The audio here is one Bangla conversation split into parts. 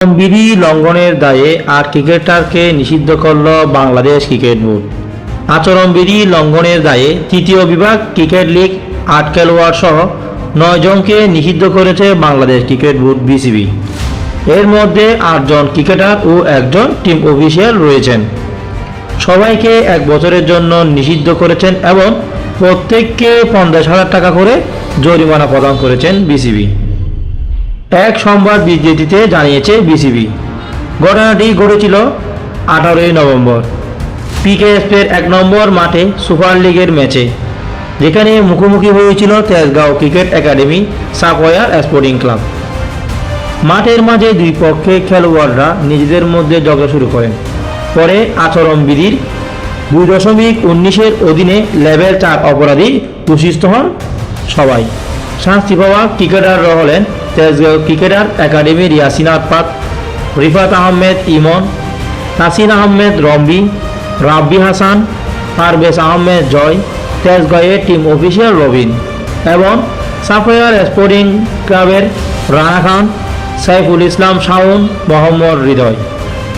বিধি লঙ্ঘনের দায়ে ৮ ক্রিকেটারকে নিষিদ্ধ করল বাংলাদেশ ক্রিকেট বোর্ড। আচরণবিধি লঙ্ঘনের দায়ে তৃতীয় বিভাগ ক্রিকেট লিগ ৮ খেলোয়াড় সহ ৯ জনকে নিষিদ্ধ করেছে বাংলাদেশ ক্রিকেট বোর্ড বিসিবি। এর মধ্যে ৮ জন ক্রিকেটার ও একজন টিম অফিসিয়াল রয়েছেন। সবাইকে ১ বছরের জন্য নিষিদ্ধ করেছেন এবং প্রত্যেককে ৫০,০০০ টাকা করে জরিমানা প্রদান করেছেন বিসিবি। এক সংবাদ বিজ্ঞপ্তিতে জানিয়েছে বিসিবি। ঘটনাটি ঘটেছিল ১৮ নভেম্বর পিকেএসপি-এর ১ নম্বর মাঠে সুপার লিগের ম্যাচে, যেখানে মুখোমুখি হয়েছিল তেজগাঁও ক্রিকেট একাডেমি সাফওয়ার স্পোর্টিং ক্লাব। মাঠের মাঝে দুই পক্ষের খেলোয়াড়রা নিজেদের মধ্যে ঝগড়া শুরু করেন। পরে আচরণবিধির ২.১৯-এর অধীনে লেভেল ৪ অপরাধী ঘোষিত হন সবাই। শাস্তি পাওয়া ক্রিকেটাররা হলেন তেজগাঁও ক্রিকেটার একাডেমির ইয়াসিন আরাফাত, রিফাত আহমেদ ইমন, তাসিন আহমেদ রম্বি, রাব্বি হাসান, পারভেজ আহমেদ জয়, তেজগাঁওয়ের টিম অফিসিয়াল রবিন এবং সাফওয়ার স্পোর্টিং ক্লাবের রানা খান, সাইফুল ইসলাম শাওন, মোহাম্মদ হৃদয়।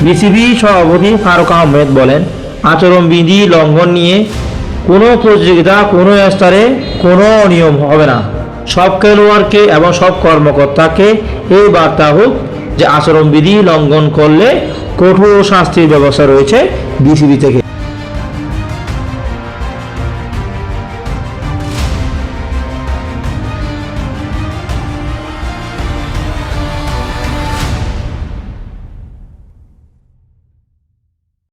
বিসিবি সভাপতি ফারুক আহমেদ বলেন, আচরণবিধি লঙ্ঘন নিয়ে কোনো প্রতিযোগিতা, কোনো স্তরে কোনো নিয়ম হবে না। সব খেলোয়াড়কে এবং সব কর্মকর্তাকে এই বার্তা হোক যে আচরণবিধি লঙ্ঘন করলে কঠোর শাস্তির ব্যবস্থা রয়েছে বিসিবি থেকে।